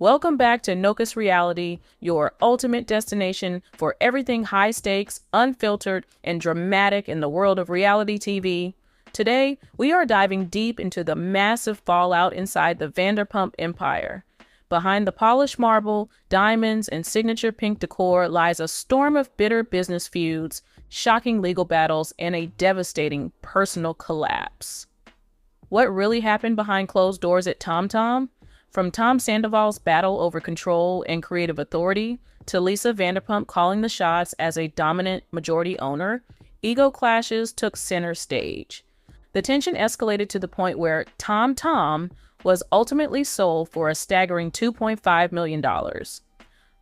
Welcome back to Nokus Reality, your ultimate destination for everything high stakes, unfiltered, and dramatic in the world of reality TV. Today, we are diving deep into the massive fallout inside the Vanderpump empire. Behind the polished marble, diamonds, and signature pink decor lies a storm of bitter business feuds, shocking legal battles, and a devastating personal collapse. What really happened behind closed doors at TomTom? From Tom Sandoval's battle over control and creative authority to Lisa Vanderpump calling the shots as a dominant majority owner, ego clashes took center stage. The tension escalated to the point where TomTom was ultimately sold for a staggering $2.5 million.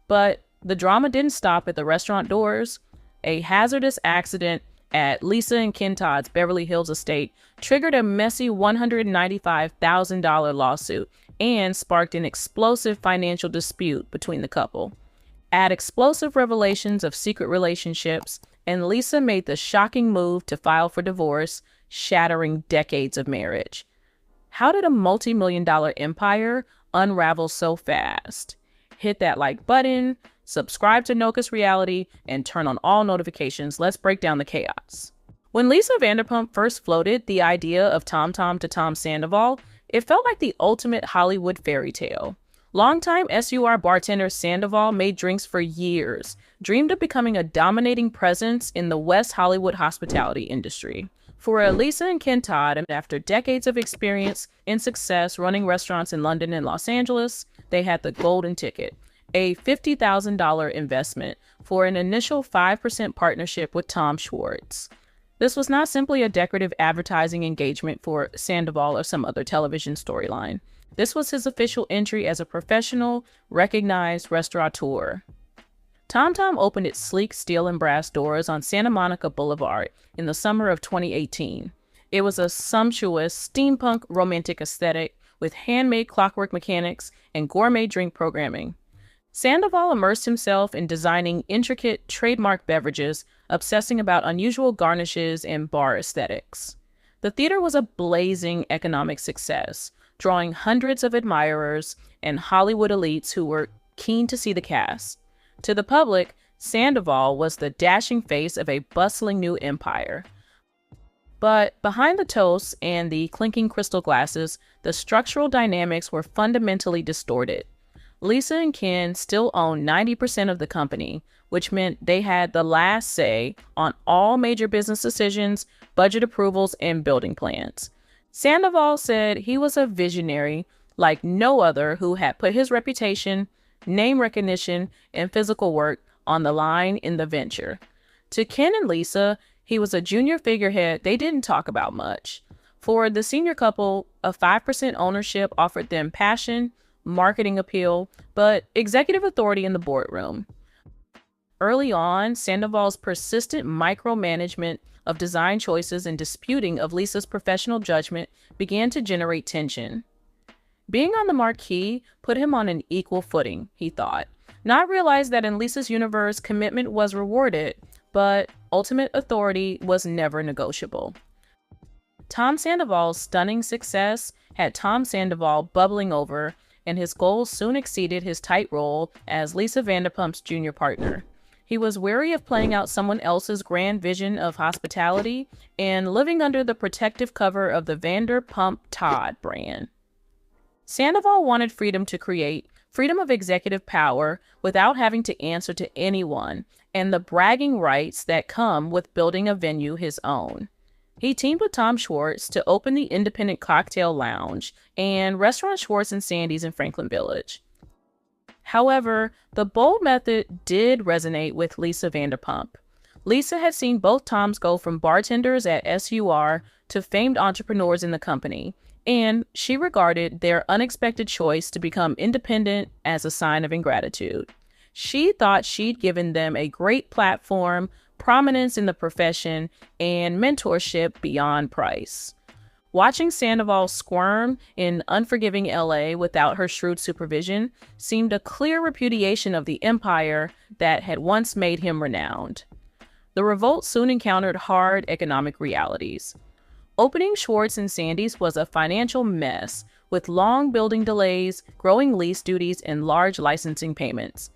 But the drama didn't stop at the restaurant doors. A hazardous accident at Lisa and Ken Todd's Beverly Hills estate triggered a messy $195,000 lawsuit and sparked an explosive financial dispute between the couple. Add explosive revelations of secret relationships, and Lisa made the shocking move to file for divorce, shattering decades of marriage. How did a multi-million-dollar empire unravel so fast? Hit that like button, subscribe to Nokus Reality, and turn on all notifications. Let's break down the chaos. When Lisa Vanderpump first floated the idea of TomTom to Tom Sandoval, it felt like the ultimate Hollywood fairy tale. Longtime SUR bartender Sandoval made drinks for years, dreamed of becoming a dominating presence in the West Hollywood hospitality industry. For Lisa and Ken Todd, after decades of experience and success running restaurants in London and Los Angeles, they had the golden ticket, a $50,000 investment for an initial 5% partnership with Tom Schwartz. This was not simply a decorative advertising engagement for Sandoval or some other television storyline. This was his official entry as a professional, recognized restaurateur. TomTom opened its sleek steel and brass doors on Santa Monica Boulevard in the summer of 2018. It was a sumptuous, steampunk romantic aesthetic with handmade clockwork mechanics and gourmet drink programming. Sandoval immersed himself in designing intricate trademark beverages, obsessing about unusual garnishes and bar aesthetics. The theater was a blazing economic success, drawing hundreds of admirers and Hollywood elites who were keen to see the cast. To the public, Sandoval was the dashing face of a bustling new empire. But behind the toasts and the clinking crystal glasses, the structural dynamics were fundamentally distorted. Lisa and Ken still owned 90% of the company, which meant they had the last say on all major business decisions, budget approvals, and building plans. Sandoval said he was a visionary like no other who had put his reputation, name recognition, and physical work on the line in the venture. To Ken and Lisa, he was a junior figurehead they didn't talk about much. For the senior couple, a 5% ownership offered them passion, marketing appeal, but executive authority in the boardroom. Early on, Sandoval's persistent micromanagement of design choices and disputing of Lisa's professional judgment began to generate tension. Being on the marquee put him on an equal footing, he thought, not realized that in Lisa's universe, commitment was rewarded, but ultimate authority was never negotiable. Tom Sandoval's stunning success had Tom Sandoval bubbling over, and his goals soon exceeded his tight role as Lisa Vanderpump's junior partner. He was wary of playing out someone else's grand vision of hospitality and living under the protective cover of the Vanderpump Todd brand. Sandoval wanted freedom to create, freedom of executive power without having to answer to anyone, and the bragging rights that come with building a venue his own. He teamed with Tom Schwartz to open the Independent Cocktail Lounge and Restaurant Schwartz and Sandy's in Franklin Village. However, the bold method did resonate with Lisa Vanderpump. Lisa had seen both Toms go from bartenders at SUR to famed entrepreneurs in the company, and she regarded their unexpected choice to become independent as a sign of ingratitude. She thought she'd given them a great platform, prominence in the profession, and mentorship beyond price. Watching Sandoval squirm in unforgiving LA without her shrewd supervision seemed a clear repudiation of the empire that had once made him renowned. The revolt soon encountered hard economic realities. Opening Schwartz and Sandy's was a financial mess, with long building delays, growing lease duties, and large licensing payments.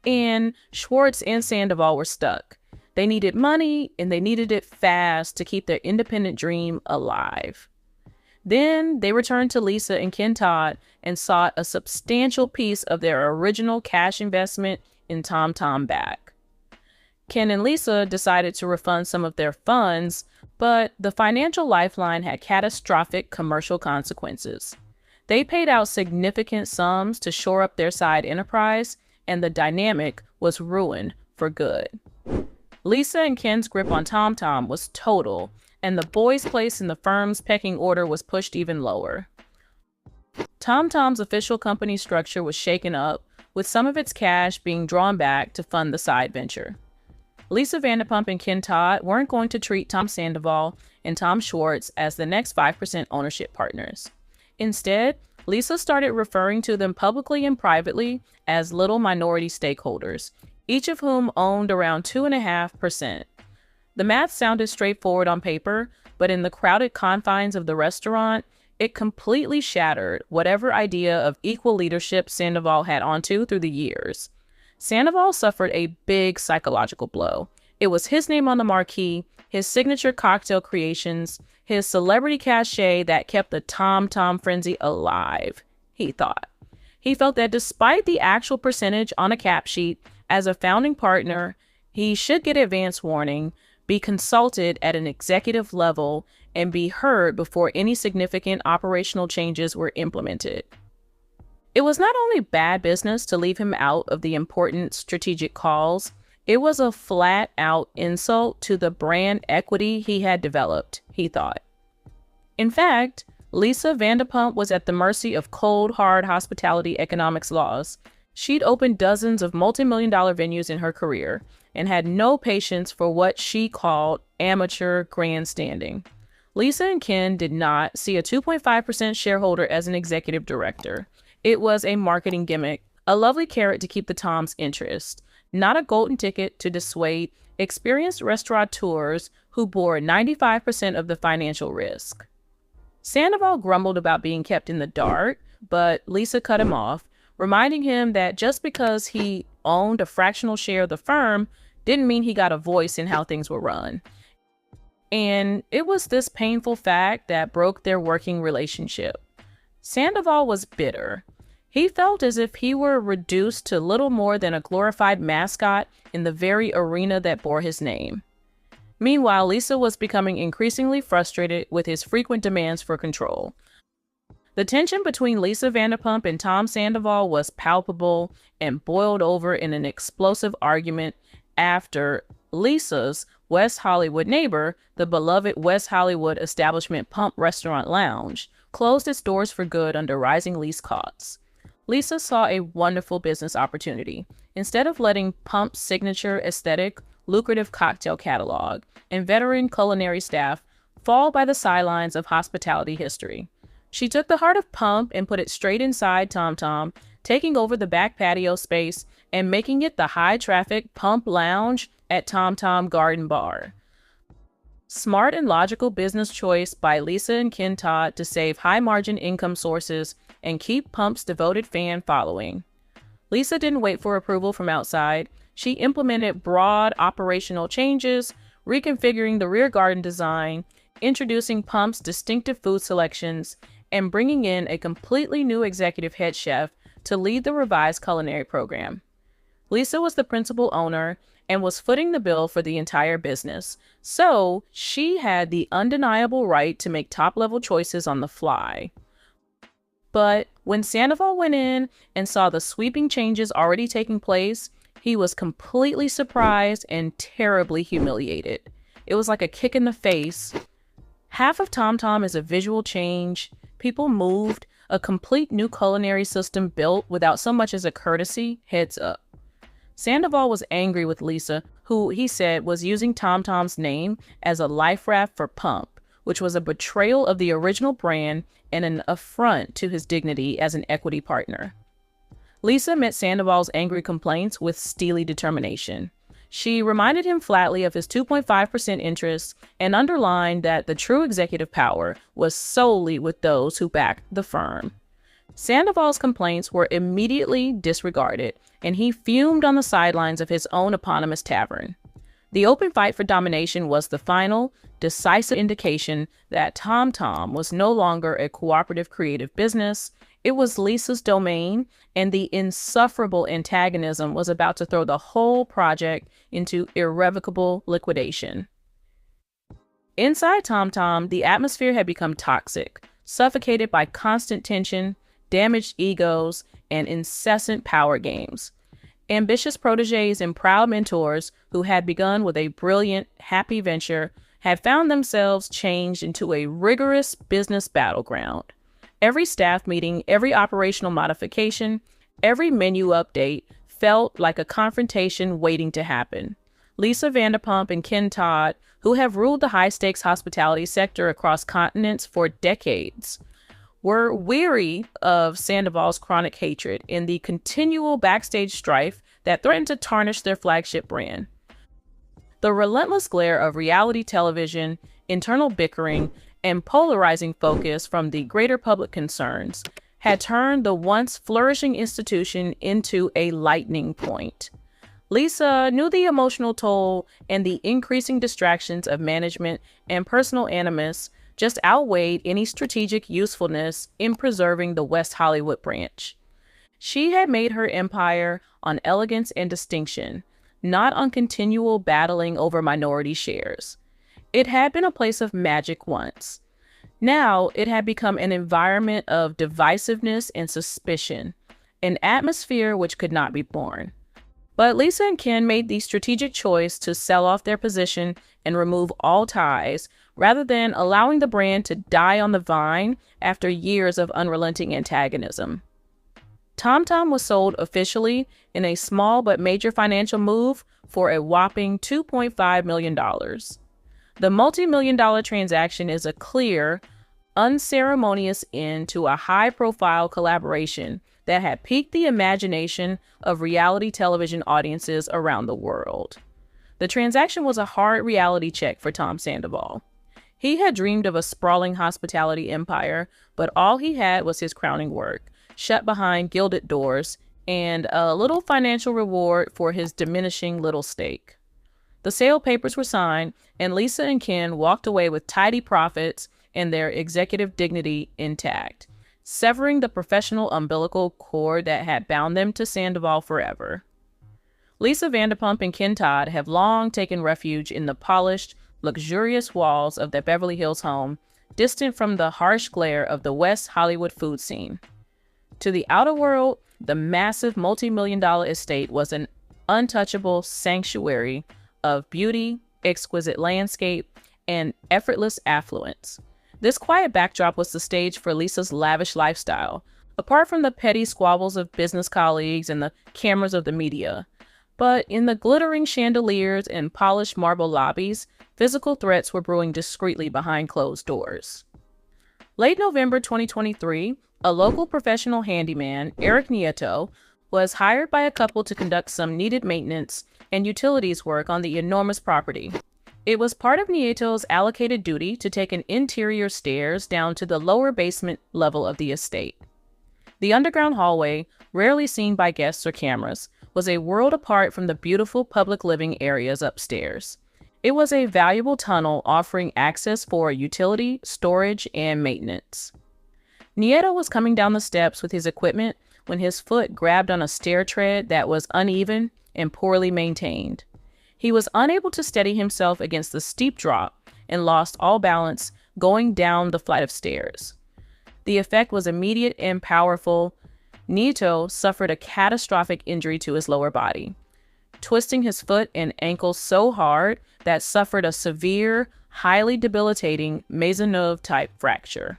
And Schwartz and Sandoval were stuck. They needed money, and they needed it fast to keep their independent dream alive. Then they returned to Lisa and Ken Todd and sought a substantial piece of their original cash investment in TomTom back. Ken and Lisa decided to refund some of their funds, but the financial lifeline had catastrophic commercial consequences. They paid out significant sums to shore up their side enterprise, and the dynamic was ruined for good. Lisa and Ken's grip on TomTom was total, and the boys' place in the firm's pecking order was pushed even lower. TomTom's official company structure was shaken up, with some of its cash being drawn back to fund the side venture. Lisa Vanderpump and Ken Todd weren't going to treat Tom Sandoval and Tom Schwartz as the next 5% ownership partners. Instead, Lisa started referring to them publicly and privately as little minority stakeholders, each of whom owned around 2.5%. The math sounded straightforward on paper, but in the crowded confines of the restaurant, it completely shattered whatever idea of equal leadership Sandoval had onto through the years. Sandoval suffered a big psychological blow. It was his name on the marquee, his signature cocktail creations, his celebrity cachet that kept the TomTom frenzy alive, he thought. He felt that despite the actual percentage on a cap sheet, as a founding partner, he should get advance warning, be consulted at an executive level, and be heard before any significant operational changes were implemented. It was not only bad business to leave him out of the important strategic calls, it was a flat-out insult to the brand equity he had developed, he thought. In fact, Lisa Vanderpump was at the mercy of cold, hard hospitality economics laws. She'd opened dozens of multi-million-dollar venues in her career and had no patience for what she called amateur grandstanding. Lisa and Ken did not see a 2.5% shareholder as an executive director. It was a marketing gimmick, a lovely carrot to keep the Toms' interest, not a golden ticket to dissuade experienced restaurateurs who bore 95% of the financial risk. Sandoval grumbled about being kept in the dark, but Lisa cut him off, reminding him that just because he owned a fractional share of the firm didn't mean he got a voice in how things were run. And it was this painful fact that broke their working relationship. Sandoval was bitter. He felt as if he were reduced to little more than a glorified mascot in the very arena that bore his name. Meanwhile, Lisa was becoming increasingly frustrated with his frequent demands for control. The tension between Lisa Vanderpump and Tom Sandoval was palpable and boiled over in an explosive argument after Lisa's West Hollywood neighbor, the beloved West Hollywood establishment Pump Restaurant Lounge, closed its doors for good under rising lease costs. Lisa saw a wonderful business opportunity. Instead of letting Pump's signature aesthetic, lucrative cocktail catalog, and veteran culinary staff fall by the sidelines of hospitality history, she took the heart of Pump and put it straight inside TomTom, taking over the back patio space and making it the high-traffic Pump Lounge at TomTom Garden Bar. Smart and logical business choice by Lisa and Ken Todd to save high-margin income sources and keep Pump's devoted fan following. Lisa didn't wait for approval from outside. She implemented broad operational changes, reconfiguring the rear garden design, introducing Pump's distinctive food selections, and bringing in a completely new executive head chef to lead the revised culinary program. Lisa was the principal owner and was footing the bill for the entire business, so she had the undeniable right to make top-level choices on the fly. But when Sandoval went in and saw the sweeping changes already taking place, he was completely surprised and terribly humiliated. It was like a kick in the face. Half of TomTom is a visual change. People moved, a complete new culinary system built without so much as a courtesy, heads up. Sandoval was angry with Lisa, who he said was using TomTom's name as a life raft for Pump, which was a betrayal of the original brand and an affront to his dignity as an equity partner. Lisa met Sandoval's angry complaints with steely determination. She reminded him flatly of his 2.5% interest and underlined that the true executive power was solely with those who backed the firm. Sandoval's complaints were immediately disregarded, and he fumed on the sidelines of his own eponymous tavern. The open fight for domination was the final, decisive indication that TomTom was no longer a cooperative creative business. It was Lisa's domain, and the insufferable antagonism was about to throw the whole project into irrevocable liquidation. Inside TomTom, the atmosphere had become toxic, suffocated by constant tension, damaged egos, and incessant power games. Ambitious protégés and proud mentors who had begun with a brilliant, happy venture had found themselves changed into a rigorous business battleground. Every staff meeting, every operational modification, every menu update felt like a confrontation waiting to happen. Lisa Vanderpump and Ken Todd, who have ruled the high-stakes hospitality sector across continents for decades, were weary of Sandoval's chronic hatred and the continual backstage strife that threatened to tarnish their flagship brand. The relentless glare of reality television, internal bickering, and polarizing focus from the greater public concerns had turned the once flourishing institution into a lightning point. Lisa knew the emotional toll and the increasing distractions of management and personal animus just outweighed any strategic usefulness in preserving the West Hollywood branch. She had made her empire on elegance and distinction, not on continual battling over minority shares. It had been a place of magic once. Now it had become an environment of divisiveness and suspicion, an atmosphere which could not be borne. But Lisa and Ken made the strategic choice to sell off their position and remove all ties, rather than allowing the brand to die on the vine after years of unrelenting antagonism. TomTom was sold officially in a small but major financial move for a whopping $2.5 million. The multi-million-dollar transaction is a clear, unceremonious end to a high-profile collaboration that had piqued the imagination of reality television audiences around the world. The transaction was a hard reality check for Tom Sandoval. He had dreamed of a sprawling hospitality empire, but all he had was his crowning work, shut behind gilded doors, and a little financial reward for his diminishing little stake. The sale papers were signed, and Lisa and Ken walked away with tidy profits and their executive dignity intact, severing the professional umbilical cord that had bound them to Sandoval forever. Lisa Vanderpump and Ken Todd have long taken refuge in the polished, luxurious walls of their Beverly Hills home, distant from the harsh glare of the West Hollywood food scene. To the outer world, the massive multi-million-dollar estate was an untouchable sanctuary of beauty, exquisite landscape, and effortless affluence. This quiet backdrop was the stage for Lisa's lavish lifestyle, apart from the petty squabbles of business colleagues and the cameras of the media. But in the glittering chandeliers and polished marble lobbies, physical threats were brewing discreetly behind closed doors. Late November 2023, a local professional handyman, Eric Nieto, was hired by a couple to conduct some needed maintenance and utilities work on the enormous property. It was part of Nieto's allocated duty to take an interior stairs down to the lower basement level of the estate. The underground hallway, rarely seen by guests or cameras, was a world apart from the beautiful public living areas upstairs. It was a valuable tunnel offering access for utility, storage, and maintenance. Nieto was coming down the steps with his equipment when his foot grabbed on a stair tread that was uneven and poorly maintained. He was unable to steady himself against the steep drop and lost all balance going down the flight of stairs. The effect was immediate and powerful. Nieto suffered a catastrophic injury to his lower body, twisting his foot and ankle so hard that suffered a severe, highly debilitating Maisonneuve-type fracture.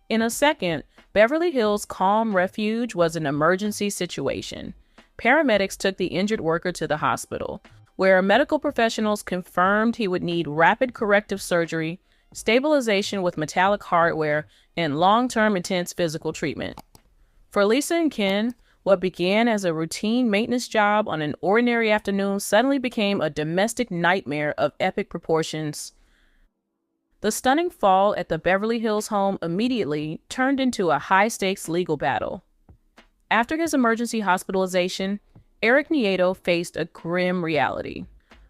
In a second, Beverly Hills' calm refuge was an emergency situation. Paramedics took the injured worker to the hospital, where medical professionals confirmed he would need rapid corrective surgery, stabilization with metallic hardware, and long-term intense physical treatment. For Lisa and Ken, what began as a routine maintenance job on an ordinary afternoon suddenly became a domestic nightmare of epic proportions. The stunning fall at the Beverly Hills home immediately turned into a high-stakes legal battle. After his emergency hospitalization, Eric Nieto faced a grim reality.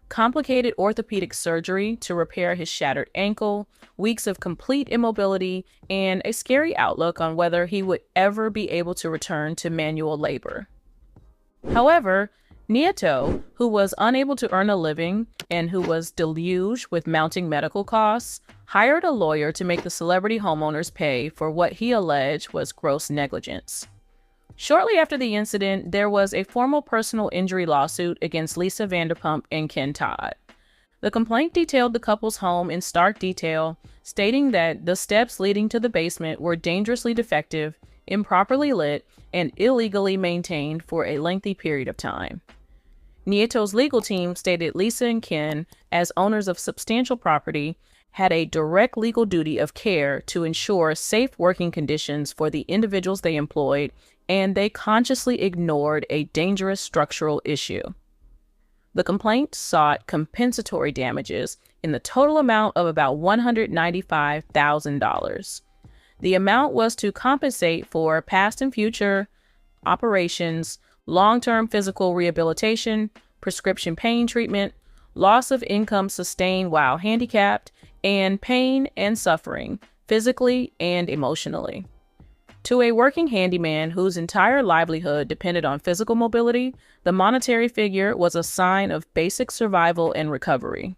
Complicated orthopedic surgery to repair his shattered ankle, weeks of complete immobility, and a scary outlook on whether he would ever be able to return to manual labor. However, Nieto, who was unable to earn a living and who was deluged with mounting medical costs, hired a lawyer to make the celebrity homeowners pay for what he alleged was gross negligence. Shortly after the incident, there was a formal personal injury lawsuit against Lisa Vanderpump and Ken Todd. The complaint detailed the couple's home in stark detail, stating that the steps leading to the basement were dangerously defective, improperly lit, and illegally maintained for a lengthy period of time. Nieto's legal team stated Lisa and Ken, as owners of substantial property, had a direct legal duty of care to ensure safe working conditions for the individuals they employed, and they consciously ignored a dangerous structural issue. The complaint sought compensatory damages in the total amount of about $195,000. The amount was to compensate for past and future operations, long-term physical rehabilitation, prescription pain treatment, loss of income sustained while handicapped, and pain and suffering, physically and emotionally. To a working handyman whose entire livelihood depended on physical mobility, the monetary figure was a sign of basic survival and recovery.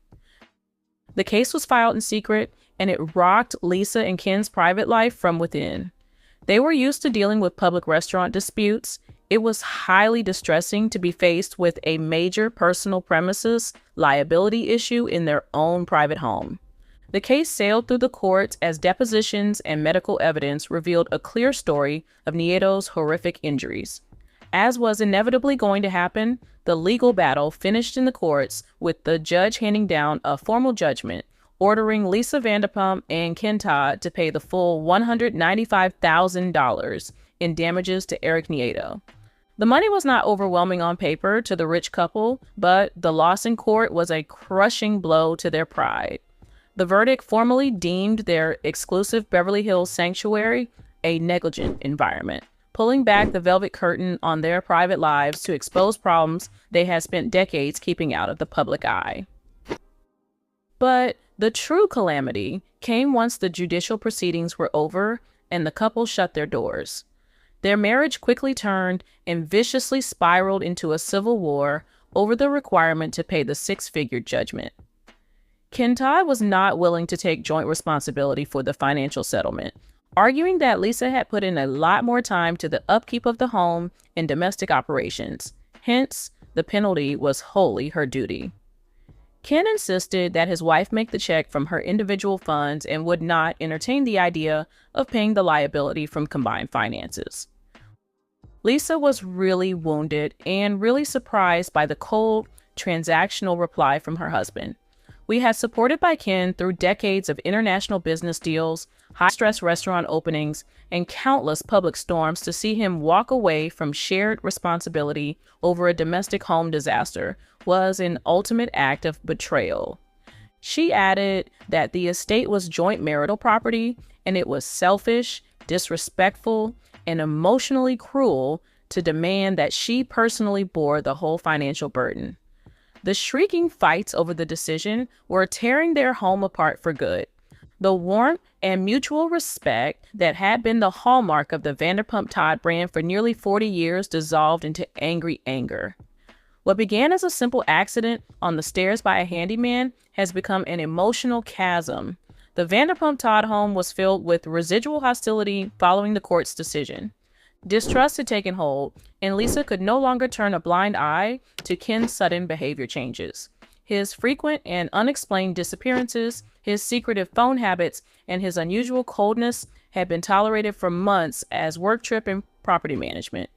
The case was filed in secret, and it rocked Lisa and Ken's private life from within. They were used to dealing with public restaurant disputes. It was highly distressing to be faced with a major personal premises liability issue in their own private home. The case sailed through the courts as depositions and medical evidence revealed a clear story of Nieto's horrific injuries. As was inevitably going to happen, the legal battle finished in the courts with the judge handing down a formal judgment, ordering Lisa Vanderpump and Ken Todd to pay the full $195,000 in damages to Eric Nieto. The money was not overwhelming on paper to the rich couple, but the loss in court was a crushing blow to their pride. The verdict formally deemed their exclusive Beverly Hills sanctuary a negligent environment, pulling back the velvet curtain on their private lives to expose problems they had spent decades keeping out of the public eye. But the true calamity came once the judicial proceedings were over and the couple shut their doors. Their marriage quickly turned and viciously spiraled into a civil war over the requirement to pay the six-figure judgment. Ken Todd was not willing to take joint responsibility for the financial settlement, arguing that Lisa had put in a lot more time to the upkeep of the home and domestic operations. Hence, the penalty was wholly her duty. Ken insisted that his wife make the check from her individual funds and would not entertain the idea of paying the liability from combined finances. Lisa was really wounded and really surprised by the cold, transactional reply from her husband. We had supported by Ken through decades of international business deals, high-stress restaurant openings, and countless public storms to see him walk away from shared responsibility over a domestic home disaster was an ultimate act of betrayal. She added that the estate was joint marital property, and it was selfish, disrespectful, and emotionally cruel to demand that she personally bore the whole financial burden. The shrieking fights over the decision were tearing their home apart for good. The warmth and mutual respect that had been the hallmark of the Vanderpump Todd brand for nearly 40 years dissolved into angry anger. What began as a simple accident on the stairs by a handyman has become an emotional chasm. The Vanderpump Todd home was filled with residual hostility following the court's decision. Distrust had taken hold, and Lisa could no longer turn a blind eye to Ken's sudden behavior changes. His frequent and unexplained disappearances, his secretive phone habits, and his unusual coldness had been tolerated for months as work trip and property management.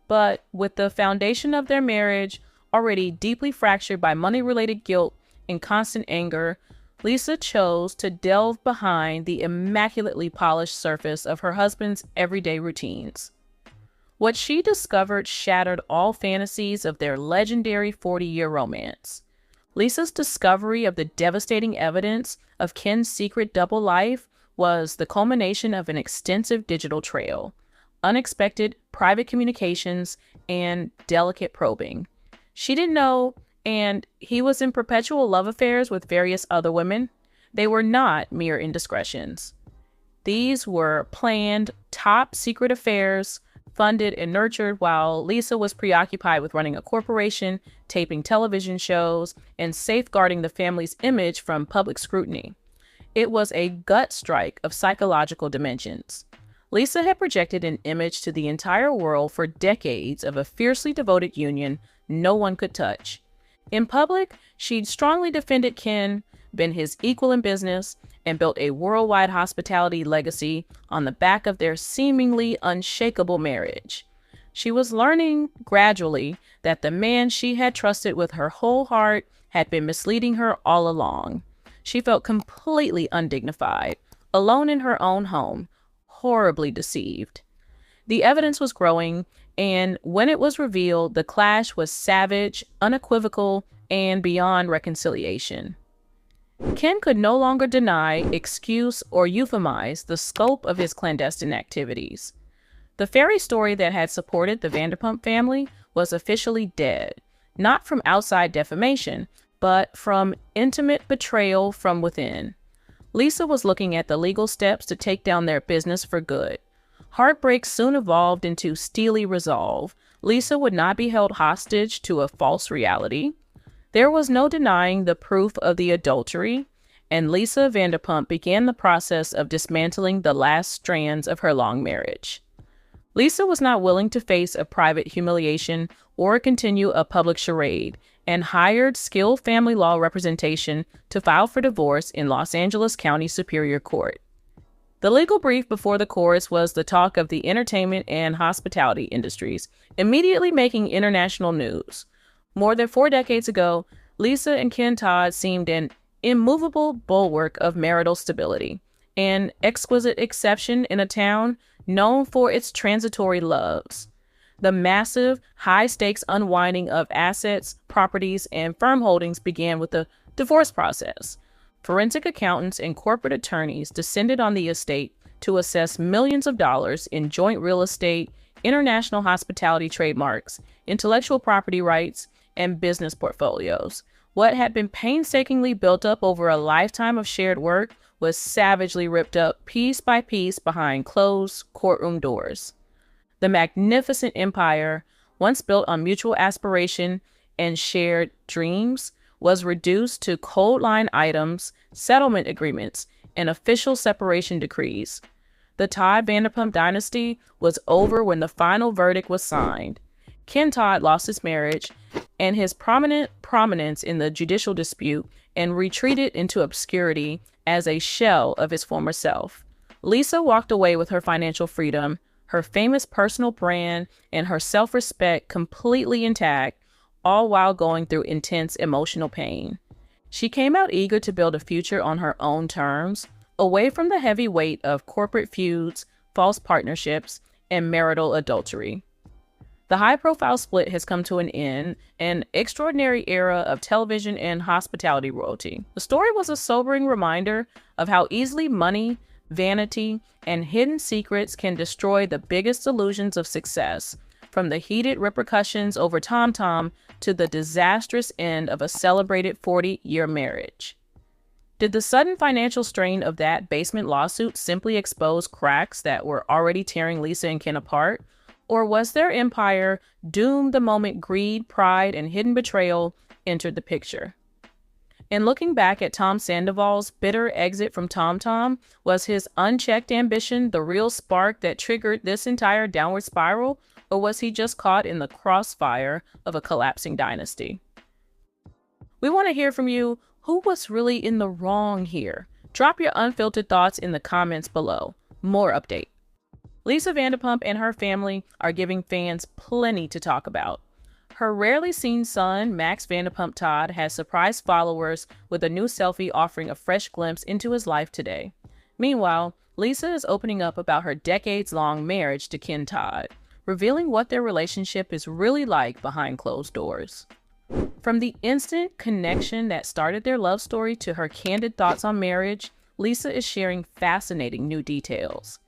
But with the foundation of their marriage already deeply fractured by money-related guilt and constant anger, Lisa chose to delve behind the immaculately polished surface of her husband's everyday routines. What she discovered shattered all fantasies of their legendary 40-year romance. Lisa's discovery of the devastating evidence of Ken's secret double life was the culmination of an extensive digital trail, unexpected private communications, and delicate probing. She didn't know, and he was in perpetual love affairs with various other women. They were not mere indiscretions. These were planned, top-secret affairs, funded and nurtured while Lisa was preoccupied with running a corporation, taping television shows, and safeguarding the family's image from public scrutiny. It was a gut strike of psychological dimensions. Lisa had projected an image to the entire world for decades of a fiercely devoted union no one could touch. In public, she'd strongly defended Ken, been his equal in business, and built a worldwide hospitality legacy on the back of their seemingly unshakable marriage. She was learning gradually that the man she had trusted with her whole heart had been misleading her all along. She felt completely undignified, alone in her own home, horribly deceived. The evidence was growing, and when it was revealed, the clash was savage, unequivocal, and beyond reconciliation. Ken could no longer deny, excuse, or euphemize the scope of his clandestine activities. The fairy story that had supported the Vanderpump family was officially dead, not from outside defamation, but from intimate betrayal from within. Lisa was looking at the legal steps to take down their business for good. Heartbreak soon evolved into steely resolve. Lisa would not be held hostage to a false reality. There was no denying the proof of the adultery, and Lisa Vanderpump began the process of dismantling the last strands of her long marriage. Lisa was not willing to face a private humiliation or continue a public charade, and hired skilled family law representation to file for divorce in Los Angeles County Superior Court. The legal brief before the courts was the talk of the entertainment and hospitality industries, immediately making international news. More than 4 decades ago, Lisa and Ken Todd seemed an immovable bulwark of marital stability, an exquisite exception in a town known for its transitory loves. The massive, high-stakes unwinding of assets, properties, and firm holdings began with the divorce process. Forensic accountants and corporate attorneys descended on the estate to assess millions of dollars in joint real estate, international hospitality trademarks, intellectual property rights, and business portfolios. What had been painstakingly built up over a lifetime of shared work was savagely ripped up piece by piece behind closed courtroom doors. The magnificent empire, once built on mutual aspiration and shared dreams, was reduced to cold line items, settlement agreements, and official separation decrees. The Todd Vanderpump dynasty was over when the final verdict was signed. Ken Todd lost his marriage and his prominence in the judicial dispute and retreated into obscurity as a shell of his former self. Lisa walked away with her financial freedom, her famous personal brand, and her self-respect completely intact, all while going through intense emotional pain. She came out eager to build a future on her own terms, away from the heavy weight of corporate feuds, false partnerships, and marital adultery. The high-profile split has come to an end, an extraordinary era of television and hospitality royalty. The story was a sobering reminder of how easily money, vanity, and hidden secrets can destroy the biggest illusions of success, from the heated repercussions over TomTom to the disastrous end of a celebrated 40-year marriage. Did the sudden financial strain of that basement lawsuit simply expose cracks that were already tearing Lisa and Ken apart? Or was their empire doomed the moment greed, pride, and hidden betrayal entered the picture? In looking back at Tom Sandoval's bitter exit from TomTom, was his unchecked ambition the real spark that triggered this entire downward spiral, or was he just caught in the crossfire of a collapsing dynasty? We want to hear from you. Who was really in the wrong here? Drop your unfiltered thoughts in the comments below. More update. Lisa Vanderpump and her family are giving fans plenty to talk about. Her rarely seen son, Max Vanderpump Todd, has surprised followers with a new selfie offering a fresh glimpse into his life today. Meanwhile, Lisa is opening up about her decades-long marriage to Ken Todd, revealing what their relationship is really like behind closed doors. From the instant connection that started their love story to her candid thoughts on marriage, Lisa is sharing fascinating new details.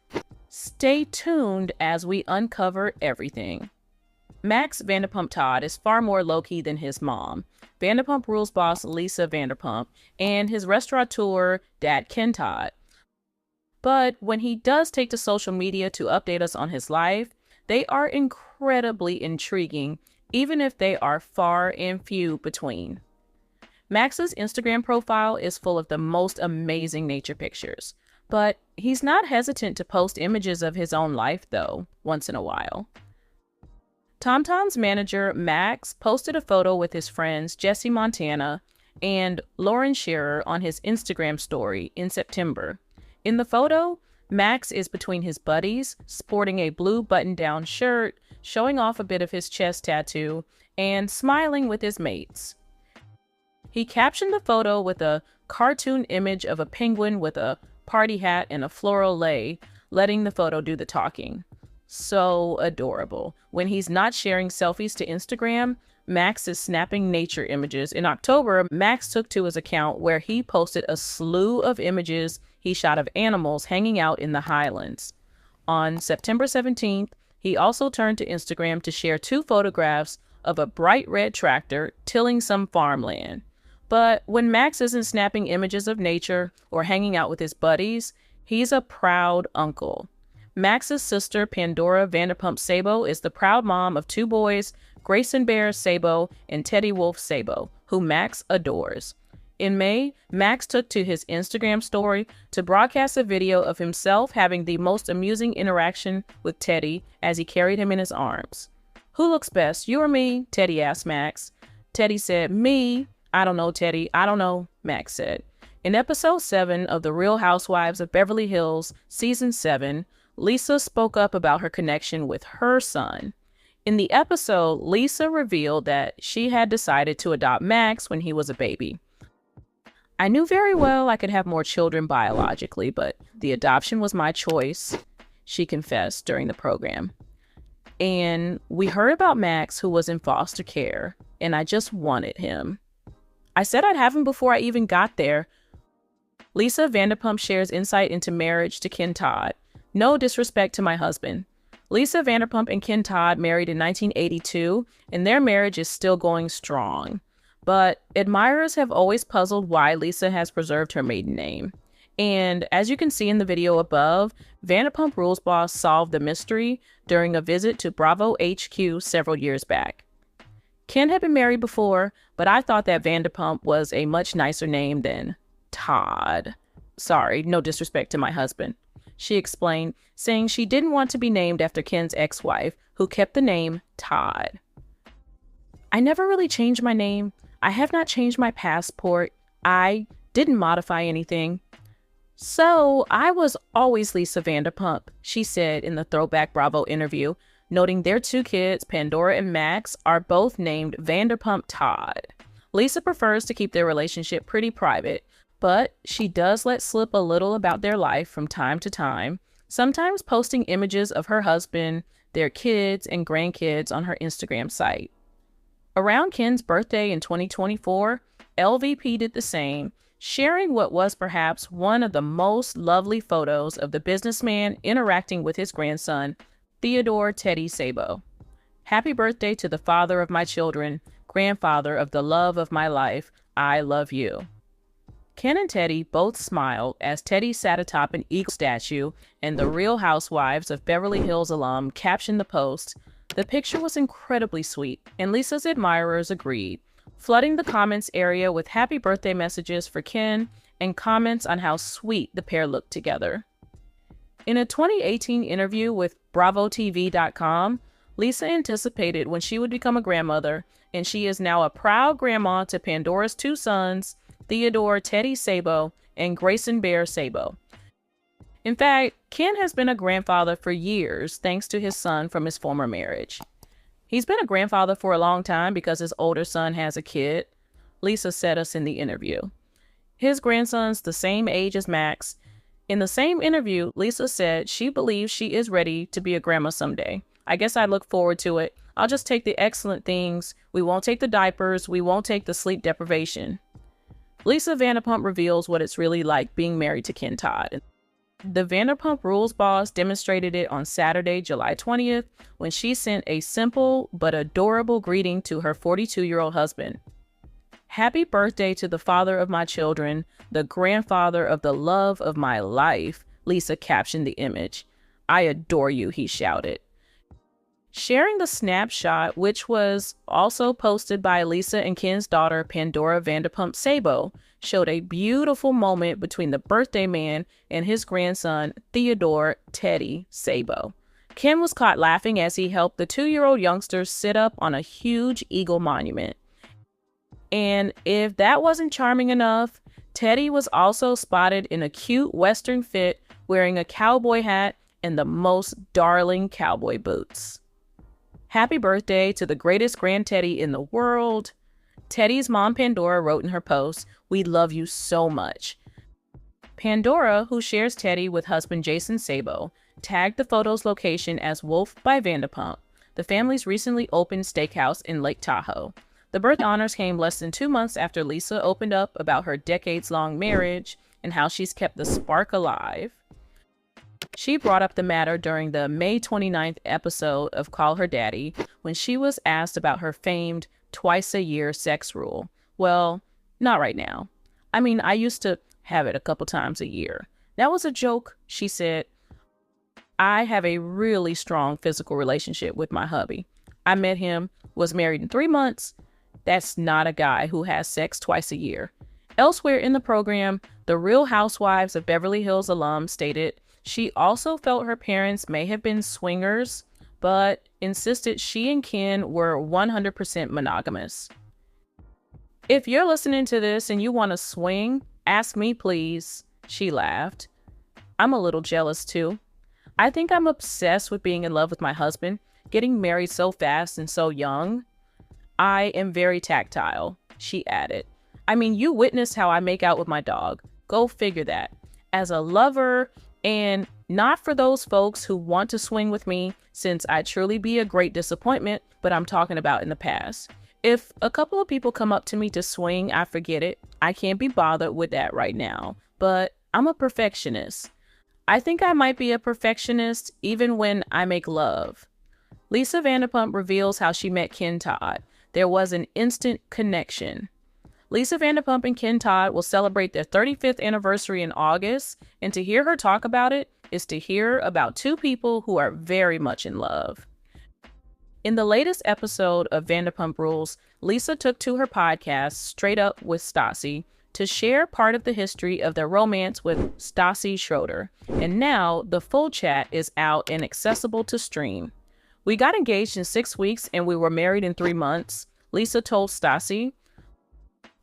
Stay tuned as we uncover everything. Max Vanderpump Todd is far more low-key than his mom, Vanderpump Rules boss Lisa Vanderpump, and his restaurateur dad Ken Todd. But when he does take to social media to update us on his life, they are incredibly intriguing, even if they are far and few between. Max's Instagram profile is full of the most amazing nature pictures, but he's not hesitant to post images of his own life, though, once in a while. TomTom's manager, Max, posted a photo with his friends Jesse Montana and Lauren Shearer on his Instagram story in September. In the photo, Max is between his buddies, sporting a blue button-down shirt, showing off a bit of his chest tattoo, and smiling with his mates. He captioned the photo with a cartoon image of a penguin with a party hat and a floral lei, letting the photo do the talking. So adorable. When he's not sharing selfies to Instagram, Max is snapping nature images. In October, Max took to his account where he posted a slew of images he shot of animals hanging out in the Highlands. On September 17th, he also turned to Instagram to share 2 photographs of a bright red tractor tilling some farmland. But when Max isn't snapping images of nature or hanging out with his buddies, he's a proud uncle. Max's sister, Pandora Vanderpump Sabo, is the proud mom of 2 boys, Grayson Bear Sabo and Teddy Wolf Sabo, who Max adores. In May, Max took to his Instagram story to broadcast a video of himself having the most amusing interaction with Teddy as he carried him in his arms. "Who looks best, you or me?" Teddy asked Max. Teddy said, "Me." "I don't know, Teddy. I don't know," Max said. In episode 7 of The Real Housewives of Beverly Hills, season 7, Lisa spoke up about her connection with her son. In the episode, Lisa revealed that she had decided to adopt Max when he was a baby. "I knew very well I could have more children biologically, but the adoption was my choice," she confessed during the program. "And we heard about Max, who was in foster care, and I just wanted him. I said I'd have him before I even got there." Lisa Vanderpump shares insight into marriage to Ken Todd. "No disrespect to my husband. Lisa Vanderpump and Ken Todd married in 1982, and their marriage is still going strong. But admirers have always puzzled why Lisa has preserved her maiden name. And as you can see in the video above, Vanderpump Rules boss solved the mystery during a visit to Bravo HQ several years back. Ken had been married before, but I thought that Vanderpump was a much nicer name than Todd. Sorry, no disrespect to my husband," she explained, saying she didn't want to be named after Ken's ex-wife, who kept the name Todd. "I never really changed my name. I have not changed my passport. I didn't modify anything. So I was always Lisa Vanderpump," she said in the Throwback Bravo interview, noting their 2 kids, Pandora and Max, are both named Vanderpump Todd. Lisa prefers to keep their relationship pretty private, but she does let slip a little about their life from time to time, sometimes posting images of her husband, their kids, and grandkids on her Instagram site. Around Ken's birthday in 2024, LVP did the same, sharing what was perhaps one of the most lovely photos of the businessman interacting with his grandson, Theodore Teddy Sabo. "Happy birthday to the father of my children, grandfather of the love of my life. I love you." Ken and Teddy both smiled as Teddy sat atop an eagle statue, and the Real Housewives of Beverly Hills alum captioned the post. The picture was incredibly sweet, and Lisa's admirers agreed, flooding the comments area with happy birthday messages for Ken and comments on how sweet the pair looked together. In a 2018 interview with BravoTV.com, Lisa anticipated when she would become a grandmother, and she is now a proud grandma to Pandora's 2 sons, Theodore Teddy Sabo and Grayson Bear Sabo. In fact, Ken has been a grandfather for years thanks to his son from his former marriage. "He's been a grandfather for a long time because his older son has a kid," Lisa said us in the interview. His grandson's the same age as Max. In the same interview, Lisa said she believes she is ready to be a grandma someday. "I guess I look forward to it. I'll just take the excellent things. We won't take the diapers. We won't take the sleep deprivation. Lisa Vanderpump reveals what it's really like being married to Ken Todd. The Vanderpump Rules boss demonstrated it on Saturday, July 20th, when she sent a simple but adorable greeting to her 42-year-old husband. "Happy birthday to the father of my children, the grandfather of the love of my life," Lisa captioned the image. "I adore you," he shouted. Sharing the snapshot, which was also posted by Lisa and Ken's daughter, Pandora Vanderpump Sabo, showed a beautiful moment between the birthday man and his grandson, Theodore Teddy Sabo. Ken was caught laughing as he helped the 2-year-old youngster sit up on a huge eagle monument. And if that wasn't charming enough, Teddy was also spotted in a cute Western fit, wearing a cowboy hat and the most darling cowboy boots. "Happy birthday to the greatest grand-Teddy in the world." Teddy's mom, Pandora, wrote in her post, "We love you so much." Pandora, who shares Teddy with husband Jason Sabo, tagged the photo's location as Wolf by Vanderpump, the family's recently opened steakhouse in Lake Tahoe. The birthday honors came less than 2 months after Lisa opened up about her decades-long marriage and how she's kept the spark alive. She brought up the matter during the May 29th episode of Call Her Daddy when she was asked about her famed twice-a-year sex rule. "Well, not right now. I mean, I used to have it a couple times a year. That was a joke," she said. "I have a really strong physical relationship with my hubby. I met him, was married in 3 months. That's not a guy who has sex twice a year." Elsewhere in the program, the Real Housewives of Beverly Hills alum stated she also felt her parents may have been swingers, but insisted she and Ken were 100% monogamous. "If you're listening to this and you want to swing, ask me, please," she laughed. "I'm a little jealous too. I think I'm obsessed with being in love with my husband, getting married so fast and so young. I am very tactile," she added. "I mean, you witnessed how I make out with my dog. Go figure that. As a lover, and not for those folks who want to swing with me, since I'd truly be a great disappointment, but I'm talking about in the past. If a couple of people come up to me to swing, I forget it. I can't be bothered with that right now, but I'm a perfectionist. I think I might be a perfectionist even when I make love." Lisa Vanderpump reveals how she met Ken Todd. There was an instant connection. Lisa Vanderpump and Ken Todd will celebrate their 35th anniversary in August, and to hear her talk about it is to hear about two people who are very much in love. In the latest episode of Vanderpump Rules, Lisa took to her podcast, Straight Up with Stassi, to share part of the history of their romance with Stassi Schroeder, and now the full chat is out and accessible to stream. "We got engaged in 6 weeks and we were married in 3 months, Lisa told Stassi.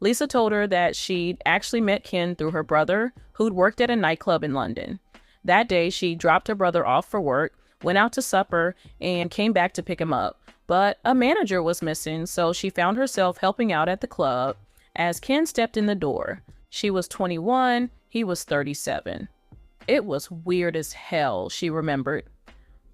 Lisa told her that she'd actually met Ken through her brother, who'd worked at a nightclub in London. That day, she dropped her brother off for work, went out to supper, and came back to pick him up. But a manager was missing, so she found herself helping out at the club as Ken stepped in the door. She was 21, he was 37. It was weird as hell," she remembered.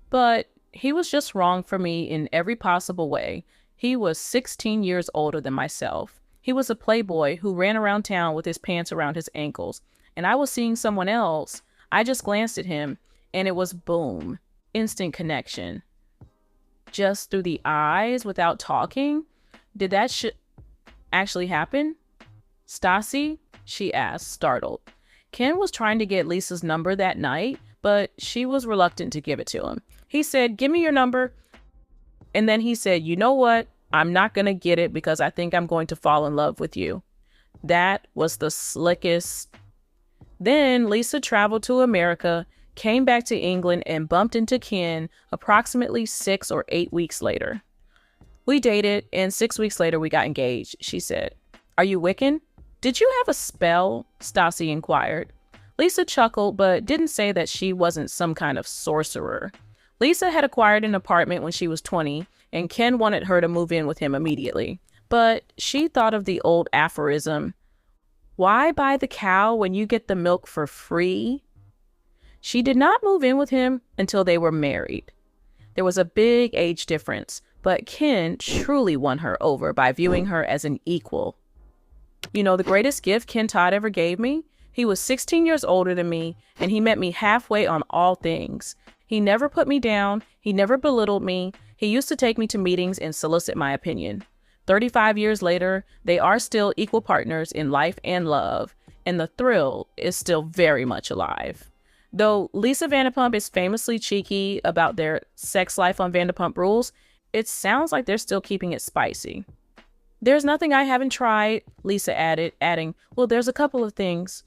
"But he was just wrong for me in every possible way. He was 16 years older than myself. He was a playboy who ran around town with his pants around his ankles, and I was seeing someone else. I just glanced at him, and it was boom, instant connection." Just through the eyes without talking? Did that actually happen? "Stassi?" she asked, startled. Ken was trying to get Lisa's number that night, but she was reluctant to give it to him. He said, "Give me your number." And then he said, "You know what? I'm not going to get it because I think I'm going to fall in love with you." That was the slickest. Then Lisa traveled to America, came back to England, and bumped into Ken approximately 6 or 8 weeks later. "We dated, and 6 weeks later we got engaged," she said. "Are you Wiccan? Did you have a spell?" Stassi inquired. Lisa chuckled, but didn't say that she wasn't some kind of sorcerer. Lisa had acquired an apartment when she was 20, and Ken wanted her to move in with him immediately. But she thought of the old aphorism, "Why buy the cow when you get the milk for free?" She did not move in with him until they were married. There was a big age difference, but Ken truly won her over by viewing her as an equal. You know, the greatest gift Ken Todd ever gave me? He was 16 years older than me, and he met me halfway on all things. He never put me down. He never belittled me. He used to take me to meetings and solicit my opinion. 35 years later, they are still equal partners in life and love, and the thrill is still very much alive. Though Lisa Vanderpump is famously cheeky about their sex life on Vanderpump Rules, it sounds like they're still keeping it spicy. "There's nothing I haven't tried," Lisa added, adding, "Well, there's a couple of things."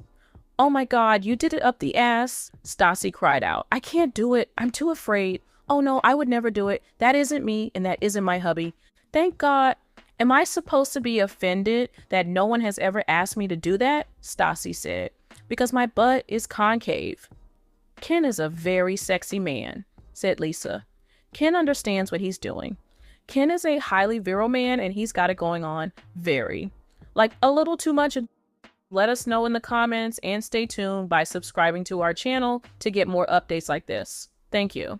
"Oh my God, you did it up the ass," Stassi cried out. "I can't do it. I'm too afraid. Oh no, I would never do it. That isn't me, and that isn't my hubby. Thank God." "Am I supposed to be offended that no one has ever asked me to do that?" Stassi said. "Because my butt is concave." "Ken is a very sexy man," said Lisa. "Ken understands what he's doing. Ken is a highly virile man, and he's got it going on. Very. Like a little too much." Let us know in the comments and stay tuned by subscribing to our channel to get more updates like this. Thank you.